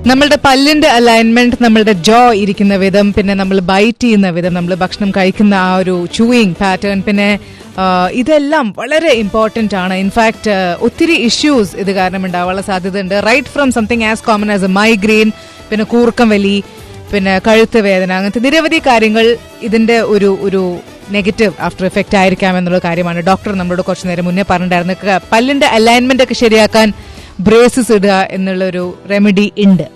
നമ്മളുടെ പല്ലിന്റെ അലൈൻമെന്റ്, നമ്മളുടെ ജോ ഇരിക്കുന്ന വിധം, പിന്നെ നമ്മൾ ബൈറ്റ് ചെയ്യുന്ന വിധം, നമ്മൾ ഭക്ഷണം കഴിക്കുന്ന ആ ഒരു ചൂയിങ് പാറ്റേൺ, പിന്നെ ഇതെല്ലാം വളരെ ഇമ്പോർട്ടന്റ് ആണ്. ഇൻഫാക്ട് ഒത്തിരി ഇഷ്യൂസ് ഇത് കാരണം ഉണ്ടാവാനുള്ള സാധ്യതയുണ്ട്. Right from something as common as a migraine, പിന്നെ കൂർക്കം വലി, പിന്നെ കഴുത്ത് വേദന, അങ്ങനത്തെ നിരവധി കാര്യങ്ങൾ ഇതിന്റെ ഒരു നെഗറ്റീവ് ആഫ്റ്റർ എഫക്റ്റ് ആയിരിക്കാം എന്നുള്ള കാര്യമാണ് ഡോക്ടർ നമ്മളോട് കുറച്ചു നേരം മുന്നേ പറഞ്ഞിട്ടുണ്ടായിരുന്നു. പല്ലിന്റെ അലൈൻമെന്റ് ഒക്കെ ശരിയാക്കാൻ ബ്രേസസ് ഇടുക എന്നുള്ളൊരു റെമഡി ഉണ്ട്.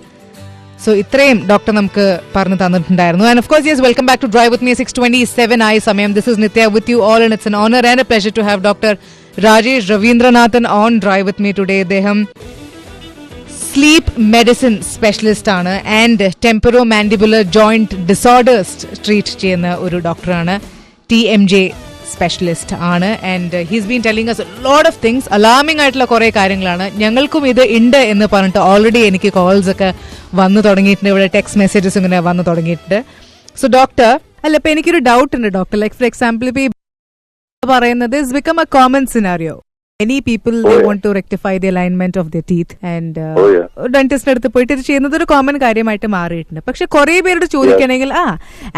സോ ഇത്രയും ഡോക്ടർ നമുക്ക് പറഞ്ഞു തന്നിട്ടുണ്ടായിരുന്നു. And of course yes, welcome back to drive with me. 6:27 ആയ സമയം. This is Nitya with you all, and it's an honor and a pleasure to have Dr. Rajesh Ravindranathan on Drive with me today. അദ്ദേഹം sleep medicine specialist ആണ് and temporo mandibular joint disorders treat ചെയ്യുന്ന ഒരു ഡോക്ടറാണ്. TMJ specialist ആണ്. And he's been telling us a lot of things. Alarming ആയിട്ടുള്ള കുറെ കാര്യങ്ങളാണ്. ഞങ്ങൾക്കും ഇത് ഉണ്ട് എന്ന് പറഞ്ഞിട്ട് ഓൾറെഡി എനിക്ക് കോൾസ് ഒക്കെ വന്നു തുടങ്ങിയിട്ടുണ്ട്. ഇവിടെ ടെക്സ്റ്റ് മെസ്സേജസ് ഇങ്ങനെ വന്നു തുടങ്ങിയിട്ടുണ്ട്. സോ ഡോക്ടർ, അല്ല, ഇപ്പൊ എനിക്കൊരു ഡൗട്ട് ഉണ്ട് ഡോക്ടർ. ലൈക്ക് ഫോർ എക്സാമ്പിൾ, ഇപ്പൊ പറയുന്നത് is become A common scenario. Many people they want to rectify the alignment of their teeth and ഡെന്റിസ്റ്റിന്റെ അടുത്ത് പോയിട്ട് ഇത് ചെയ്യുന്നത് ഒരു കോമൺ കാര്യമായിട്ട് മാറിയിട്ടുണ്ട്. പക്ഷെ കുറെ പേരോട് ചോദിക്കണമെങ്കിൽ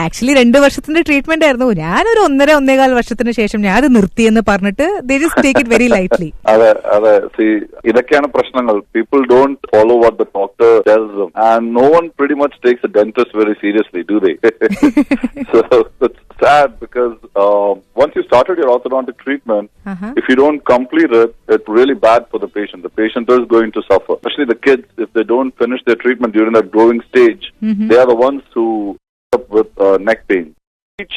ആക്ച്വലി 2 വർഷത്തിന്റെ ട്രീറ്റ്മെന്റ് ആയിരുന്നു, ഞാനൊരു 1.5 വർഷത്തിന് ശേഷം ഞാൻ അത് നിർത്തിയെന്ന് പറഞ്ഞിട്ട് they just take it very lightly. അതെ, ഇതൊക്കെയാണ് പ്രശ്നങ്ങൾ. People don't follow what the doctor tells them and no one pretty much takes the dentist very seriously, do they? So it's sad because once you started your orthodontic treatment, if you don't complete it, it's really bad for the patient. The patient is going to suffer, especially the kids. If they don't finish their treatment during that growing stage, they are the ones who end up with neck pain.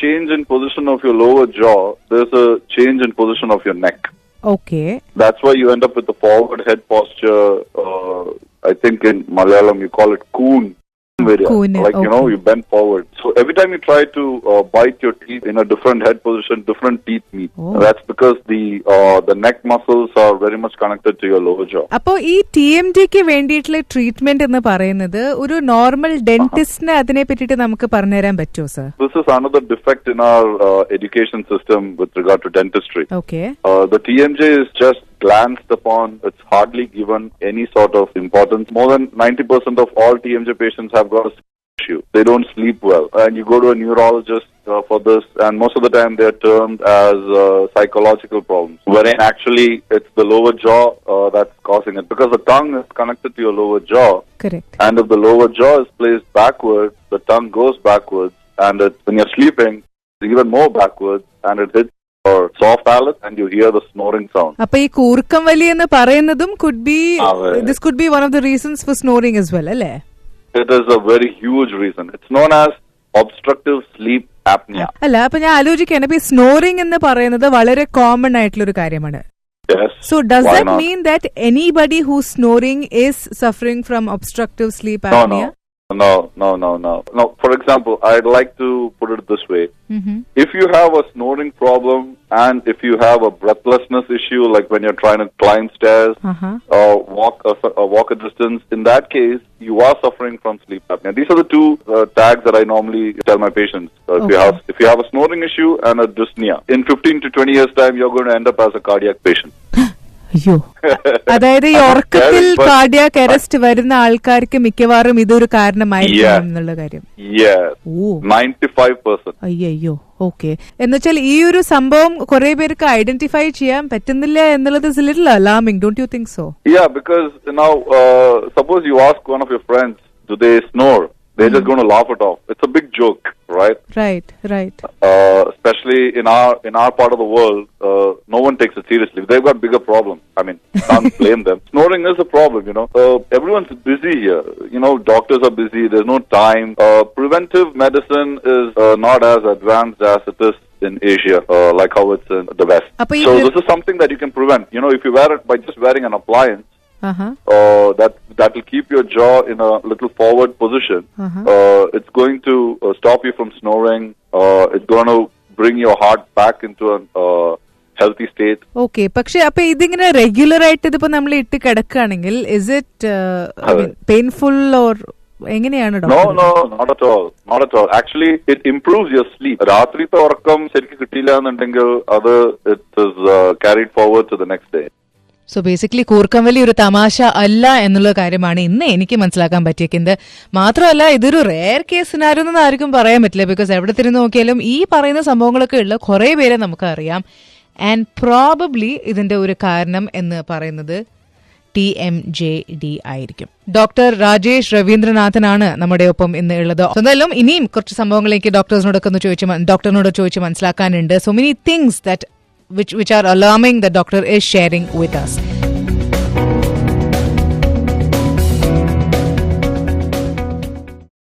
Change in position of your lower jaw, there's a change in position of your neck. Okay. That's why you end up with the forward head posture. I think in Malayalam you call it coon. Like, okay. You know, you bend forward. So every time you try to bite your teeth in a different head position, different teeth meet. That's because the neck muscles are very much connected to your lower jaw. അപ്പോൾ ഈ TMJക്ക് വേണ്ടിയിട്ടുള്ള treatment എന്ന് പറയുന്നത് ഒരു normal ഡെന്റിസ്റ്റിനെ അതിനെ പറ്റിയിട്ട് നമുക്ക് പറഞ്ഞുതരാൻ പറ്റുമോ sir? This is another defect in our education system with regard to dentistry. Okay. The TMJ is just glanced upon. It's hardly given any sort of importance. More than 90% of all TMJ patients have got a issue. They don't sleep well. And you go to a neurologist for this, and most of the time they're termed as psychological problems, wherein actually it's the lower jaw that's causing it. Because the tongue is connected to your lower jaw. Correct. And if the lower jaw is placed backwards, the tongue goes backwards. And when you're sleeping, it's even more backwards, and it hits or soft palate and you hear the snoring sound. അപ്പൊ ഈ കൂർക്കം വലി എന്ന് പറയുന്നതും this could be one of the reasons for snoring as well, അല്ലേ? It is a very huge reason. It's known as obstructive sleep apnea. അല്ല, അപ്പൊ ഞാൻ ആലോചിക്കുകയാണ്, ഇപ്പൊ ഈ സ്നോറിംഗ് എന്ന് പറയുന്നത് വളരെ കോമൺ ആയിട്ടുള്ള ഒരു കാര്യമാണ്. Yes. So does that mean that anybody who's snoring is suffering from obstructive sleep apnea? No. For example, I'd like to put it this way. If you have a snoring problem and if you have a breathlessness issue, like when you're trying to climb stairs or walk a distance, in that case, you are suffering from sleep apnea. These are the two tags that I normally tell my patients. If you have a snoring issue and a dyspnea, in 15 to 20 years' time, you're going to end up as a cardiac patient. അയ്യോ, അതായത് ഈ ഉറക്കത്തിൽ cardiac arrest വരുന്ന ആൾക്കാർക്ക് മിക്കവാറും ഇതൊരു കാരണമായിരിക്കും എന്നുള്ള കാര്യം. 95%. അയ്യോ, ഓക്കെ. എന്നുവെച്ചാൽ ഈ ഒരു സംഭവം കുറെ പേർക്ക് ഐഡന്റിഫൈ ചെയ്യാൻ പറ്റുന്നില്ല എന്നുള്ളത് is a little alarming, don't you think so? Yeah, because now suppose you ask one of your friends, do they snore? They're just going to laugh it off. It's a big joke, right? Right. Especially in our part of the world, no one takes it seriously. They've got bigger problems. I mean, can't blame them. Snoring is a problem, you know. Everyone's busy here. You know, doctors are busy. There's no time. Preventive medicine is not as advanced as it is in Asia, like how it's in the West. So this is something that you can prevent. You know, if you wear it by just wearing an appliance, that will keep your jaw in a little forward position. It's going to stop you from snoring. It's going to bring your heart back into a healthy state. Okay, പക്ഷെ അപ്പൊ ഇതിങ്ങനെ regular ആയിട്ട് ഇതിപ്പോ നമ്മൾ ഇട്ട് കിടക്കുകയാണെങ്കിൽ is it painful or എങ്ങനെയാണ് doctor? No, not at all. Actually, it improves your sleep. രാത്രിത്തെ ഉറക്കം ശരിക്കും കിട്ടിയില്ല എന്നുണ്ടെങ്കിൽ അത് it is carried forward to the next day. So basically കൂർക്കംവലി ഒരു തമാശ അല്ല എന്നുള്ള കാര്യമാണ് ഇന്ന് എനിക്ക് മനസ്സിലാക്കാൻ പറ്റിയിരിക്കുന്നത്. മാത്രമല്ല ഇതൊരു റെയർ കേസ് സിനാരിയോ എന്ന് ആർക്കും പറയാൻ പറ്റില്ല. ബിക്കോസ് എവിടെ തിരിഞ്ഞു നോക്കിയാലും ഈ പറയുന്ന സംഭവങ്ങളൊക്കെ ഉള്ള കുറെ പേരെ നമുക്കറിയാം. ആൻഡ് പ്രോബബ്ലി ഇതിന്റെ ഒരു കാരണം എന്ന് പറയുന്നത് TMJD ആയിരിക്കും. ഡോക്ടർ രാജേഷ് രവീന്ദ്രനാഥനാണ് നമ്മുടെ ഒപ്പം ഇന്ന് ഉള്ളത്. എന്തായാലും ഇനിയും കുറച്ച് സംഭവങ്ങളിലേക്ക് ഡോക്ടറിനോട് ചോദിച്ച് മനസ്സിലാക്കാനുണ്ട്. So many things that which are alarming the doctor is sharing with us.